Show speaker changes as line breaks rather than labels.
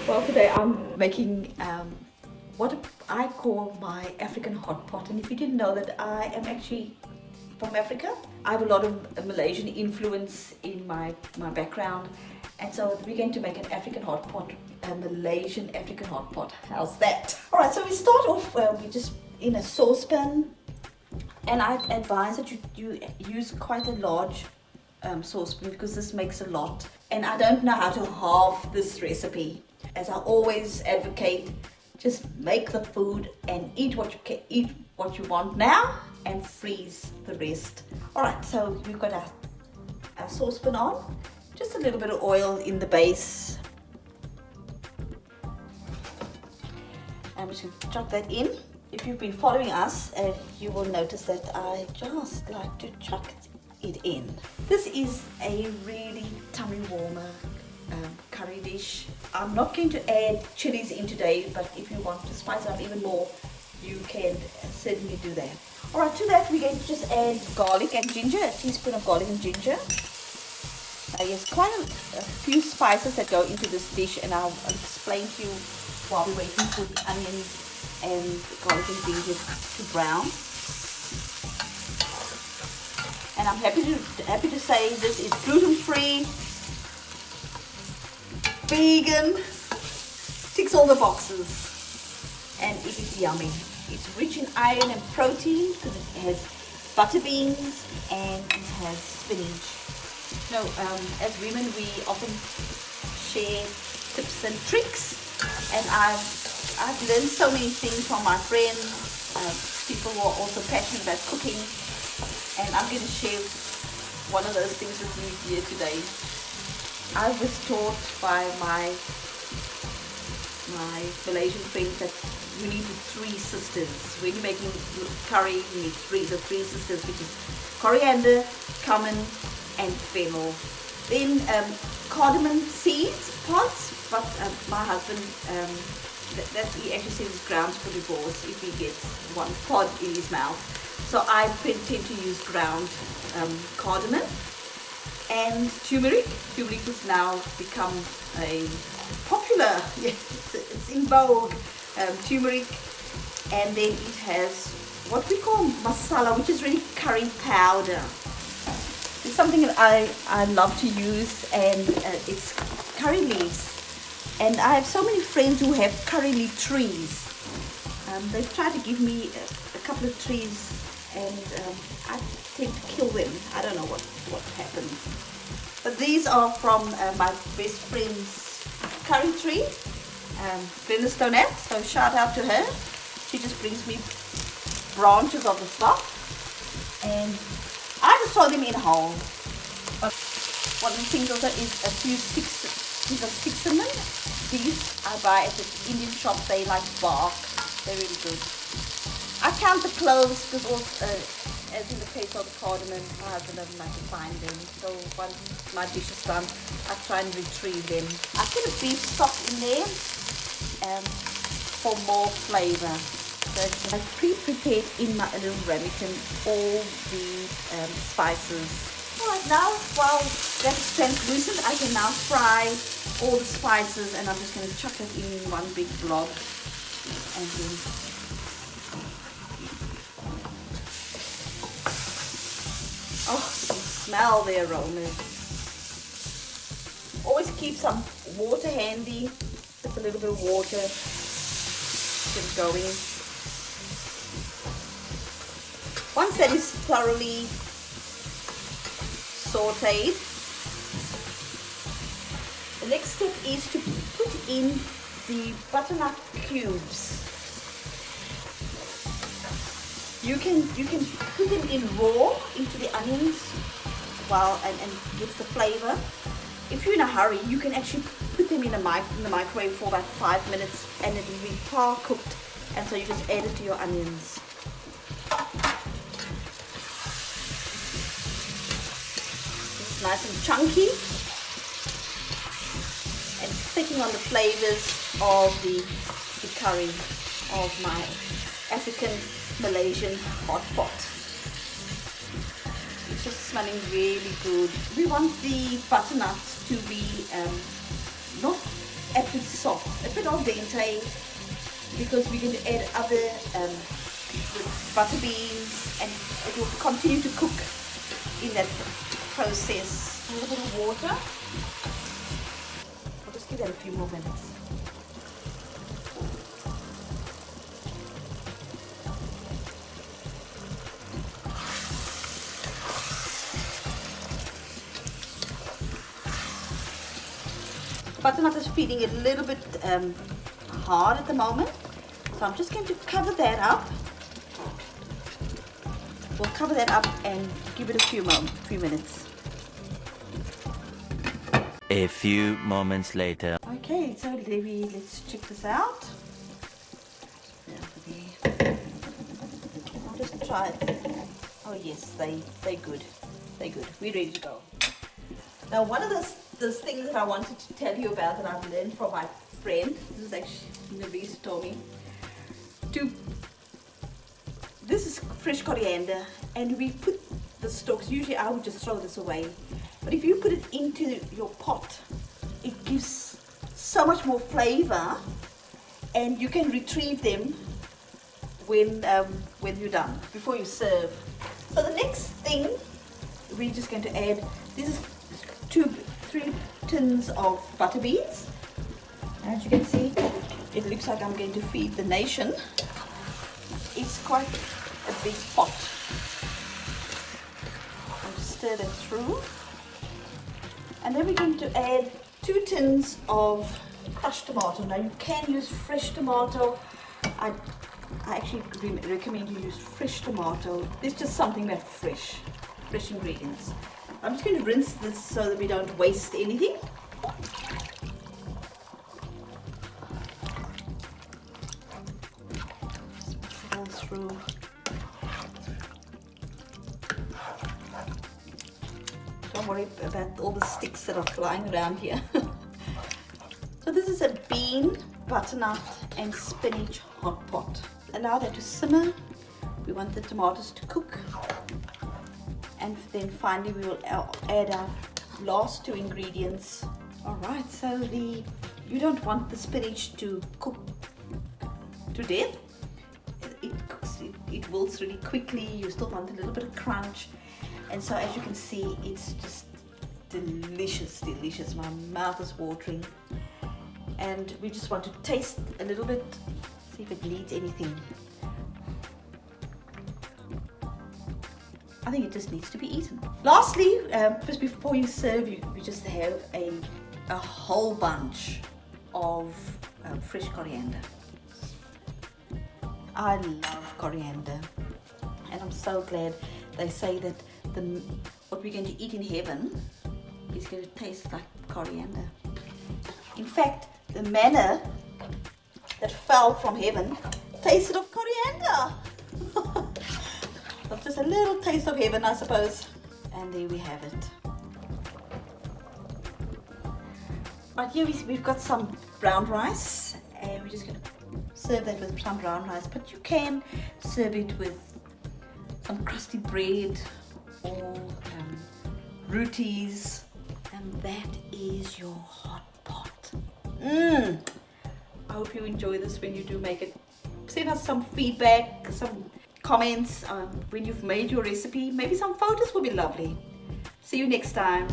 Well, today I'm making what I call my African hot pot. And if you didn't know that I am actually from Africa, I have a lot of Malaysian influence in my background. And so we're going to make an African hot pot, a Malaysian African hot pot. How's that? All right, so we start off, we just in a saucepan. And I advise that you use quite a large saucepan because this makes a lot. And I don't know how to halve this recipe. As I always advocate, just make the food and eat what you can, eat what you want now and freeze the rest. All right, so we've got our saucepan on, just a little bit of oil in the base. I'm just going to chuck that in. If you've been following us, you will notice that I just like to chuck it in. This is a really tummy warmer curry dish. I'm not going to add chilies in today, but if you want to spice it up even more, you can certainly do that. All right, to that we're going to just add garlic and ginger, a teaspoon of garlic and ginger. There's quite a few spices that go into this dish, and I'll explain to you while we're waiting for the onions and garlic and ginger to brown. And I'm happy to say this is gluten-free, vegan, ticks all the boxes, and it is yummy. It's rich in iron and protein because it has butter beans and it has spinach. You know, as women we often share tips and tricks, and I've learned so many things from my friends, people who are also passionate about cooking, and I'm going to share one of those things with you here today. I was taught by my Malaysian friends that you need the three sisters. When you're making curry, you need the three sisters, which is coriander, cumin, and fennel. Then cardamom seeds, pods, but my husband, that he actually says is grounds for divorce if he gets one pod in his mouth. So I tend to use ground cardamom and turmeric. Turmeric has now become a popular, it's in vogue, turmeric. And then it has what we call masala, which is really curry powder. It's something that I love to use, and it's curry leaves. And I have so many friends who have curry leaf trees. They've tried to give me a couple of trees, and I tend to kill them. I don't know what happened. But these are from my best friend's curry tree, Brenda Stonette, so shout out to her. She just brings me branches of the stuff, and I just throw them in whole. But one of the things also is a few sticks, these are cinnamon. These I buy at the Indian shop, they like bark, they're really good. I count the cloves because as in the case of the cardamom, my husband doesn't like to find them. So once my dish is done, I try and retrieve them. I put a beef stock in there for more flavour. So I've pre-prepared in my little ramekin all the spices. Alright, now while that's translucent, I can now fry all the spices, and I'm just going to chuck it in one big blob. And then oh, you can smell the aroma. Always keep some water handy, just a little bit of water, get it going. Once that is thoroughly sauteed, the next step is to put in the butternut cubes. You can put them in raw into the onions and get the flavor. If you're in a hurry, you can actually put them in the microwave for about 5 minutes, and it will be par cooked, and so you just add it to your onions. It's nice and chunky and picking on the flavors of the curry of my African Malaysian hot pot. It's just smelling really good. We want the butternuts to be not a bit soft, a bit al dente, because we're going to add other butter beans, and it will continue to cook in that process. A little bit of water. I'll just give that a few more minutes. Butternut is feeling a little bit hard at the moment, so I'm just going to cover that up. We'll cover that up and give it a few minutes.
A few moments later.
Okay, so let's check this out. I'll just try it. Oh yes, they're good. They're good. We're ready to go. Now, one of those things that I wanted to tell you about that I've learned from my friend, this is actually Nerissa told me, this is fresh coriander, and we put the stalks, usually I would just throw this away, but if you put it into your pot, it gives so much more flavor, and you can retrieve them when you're done, before you serve. So the next thing we're just going to add, this is 3 tins of butter beans. As you can see, it looks like I'm going to feed the nation. It's quite a big pot. I'll just stir that through. And then we're going to add 2 tins of crushed tomato. Now you can use fresh tomato. I actually recommend you use fresh tomato. It's just something that's fresh ingredients. I'm just going to rinse this so that we don't waste anything. Just mix it all through. Don't worry about all the sticks that are flying around here. So this is a bean, butternut and spinach hot pot. Allow that to simmer. We want the tomatoes to cook. And then finally we will add our last 2 ingredients. Alright, so you don't want the spinach to cook to death. It wilts really quickly. You still want a little bit of crunch. And so as you can see, it's just delicious. My mouth is watering. And we just want to taste a little bit, see if it needs anything. I think it just needs to be eaten. Lastly, just before you serve, you just have a whole bunch of fresh coriander. I love coriander, and I'm so glad they say that what we're going to eat in heaven is going to taste like coriander. In fact, the manna that fell from heaven tasted of coriander. That's just a little taste of heaven, I suppose. And there we have it. Right here we've got some brown rice, and we're just going to serve that with some brown rice. But you can serve it with some crusty bread or rotis, and that is your hot pot. I hope you enjoy this when you do make it. Send us some feedback, some comments when you've made your recipe. Maybe some photos will be lovely. See you next time.